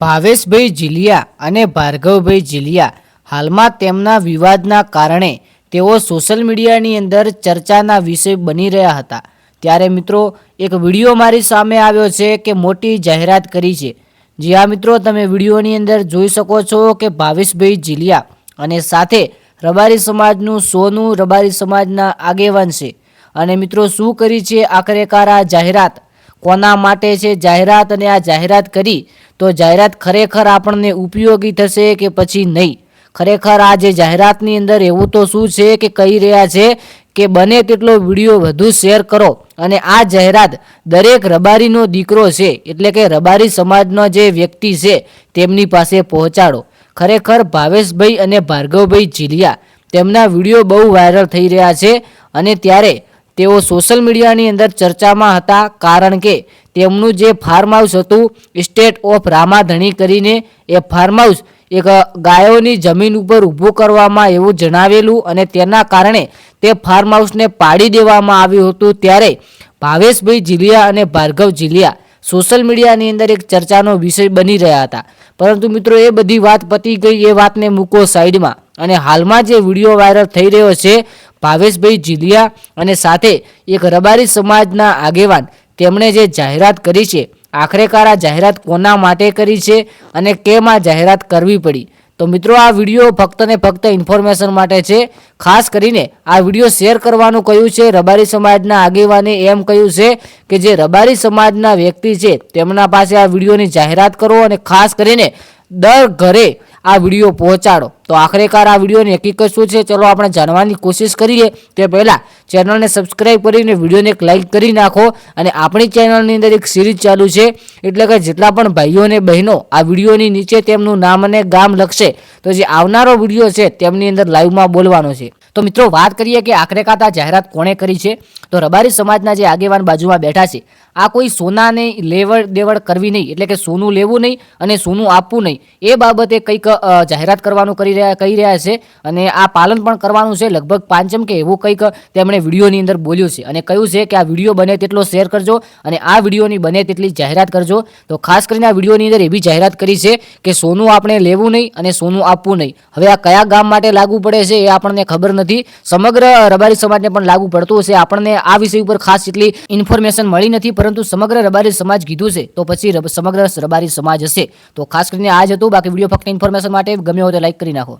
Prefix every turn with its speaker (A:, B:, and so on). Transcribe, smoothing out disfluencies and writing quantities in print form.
A: ભાવેશભાઈ જીલિયા અને ભાર્ગવભાઈ જીલિયા હાલમાં તેમના વિવાદના કારણે તેઓ સોશિયલ મીડિયાની અંદર ચર્ચાના વિષય બની રહ્યા હતા। ત્યારે મિત્રો એક વિડીયો મારી સામે આવ્યો છે કે મોટી જાહેરાત કરી છે। જી હા મિત્રો, તમે વિડીયોની અંદર જોઈ શકો છો કે ભાવેશભાઈ જીલિયા અને સાથે રબારી સમાજનું સોનું રબારી સમાજના આગેવાન છે। અને મિત્રો શું કરી છે આખરેકાર આ જાહેરાત, કોના માટે છે જાહેરાત, અને આ જાહેરાત કરી તો જાહેરાત ખરેખર આપણને ઉપયોગી થશે કે પછી નહીં? ખરેખર આ જે જાહેરાતની અંદર એવું તો શું છે કે કહી રહ્યા છે કે બને તેટલો વિડીયો વધુ શેર કરો અને આ જાહેરાત દરેક રબારીનો દીકરો છે એટલે કે રબારી સમાજનો જે વ્યક્તિ છે તેમની પાસે પહોંચાડો। ખરેખર ભાવેશભાઈ અને ભાર્ગવભાઈ જીલિયા તેમના વિડીયો બહુ વાયરલ થઈ રહ્યા છે અને ત્યારે તેઓ સોશિયલ મીડિયાની અંદર ચર્ચામાં હતા, કારણ કે તેમનું જે ફાર્મ હાઉસ હતું સ્ટેટ ઓફ રામાધણી કરીને, એ ફાર્મ હાઉસ એક ગાયોની જમીન ઉપર ઊભું કરવામાં એવું જણાવેલું અને તેના કારણે તે ફાર્મ હાઉસને પાડી દેવામાં આવ્યું હતું। ત્યારે ભાવેશભાઈ જીલિયા અને ભાર્ગવ જીલિયા સોશિયલ મીડિયાની અંદર એક ચર્ચાનો વિષય બની રહ્યા હતા। પરંતુ મિત્રો એ બધી વાત પતી ગઈ, એ વાતને મૂકો સાઈડમાં અને હાલમાં જે વિડીયો વાયરલ થઈ રહ્યો છે ભાવેશભાઈ જીલિયા અને સાથે એક રબારી સમાજના આગેવાન તેમણે જે જાહેરાત કરી છે, આખરેકાર આ જાહેરાત કોના માટે કરી છે અને કેમ આ જાહેરાત કરવી પડી? તો મિત્રો આ વિડીયો ફક્ત ને ફક્ત ઇન્ફોર્મેશન માટે છે। ખાસ કરીને આ વિડીયો શેર કરવાનું કહ્યું છે રબારી સમાજના આગેવાને, એમ કહ્યું છે કે જે રબારી સમાજના વ્યક્તિ છે તેમના પાસે આ વિડીયોની જાહેરાત કરો અને ખાસ કરીને દર ઘરે આ વિડીયો પહોંચાડો। તો આખરેકાર આ વિડીયોની હકીકત શું છે ચલો આપણે જાણવાની કોશિશ કરીએ। તે પહેલાં ચેનલને સબસ્ક્રાઈબ કરીને વિડીયોને એક લાઇક કરી નાખો અને આપણી ચેનલની અંદર એક સિરીઝ ચાલુ છે, એટલે કે જેટલા પણ ભાઈઓ અને બહેનો આ વિડીયોની નીચે તેમનું નામ અને ગામ લખશે તો જે આવનારો વિડીયો છે તેમની અંદર લાઈવમાં બોલવાનો છે। તો મિત્રો વાત કરીએ કે આખરેકાર આ જાહેરાત કોણે કરી છે, તો રબારી સમાજના જે આગેવાન બાજુમાં બેઠા છે, આ કોઈ સોનાને લેવડ દેવડ કરવી નહીં, એટલે કે સોનું લેવું નહીં અને સોનું આપવું નહીં, એ બાબતે કંઈક જાહેરાત કરવાનું કહી રહ્યા છે અને આ પાલન પણ કરવાનું છે લગભગ પાંચમ કે એવું કંઈક તેમણે વિડીયોની અંદર બોલ્યું છે અને કહ્યું છે કે આ વિડીયો બને તેટલો શેર કરજો અને આ વિડીયોની બને તેટલી જાહેરાત કરજો। તો ખાસ કરીને આ વિડીયોની અંદર એવી જાહેરાત કરી છે કે સોનું આપણે લેવું નહીં અને સોનું આપવું નહીં। હવે આ કયા ગામ માટે લાગુ પડે છે એ આપણને ખબર નથી, સમગ્ર રબારી સમાજને પણ લાગુ પડતું હશે, આપણને આ વિષય ઉપર ખાસ એટલી ઇન્ફોર્મેશન મળી નથી, પરંતુ સમગ્ર રબારી સમાજ કીધું છે તો પછી સમગ્ર રબારી સમાજ હશે। તો ખાસ કરીને આ જ હતું, બાકી વિડીયો ફક્ત ઇન્ફોર્મેશન માટે, ગમે હોય તો લાઈક કરી નાખો।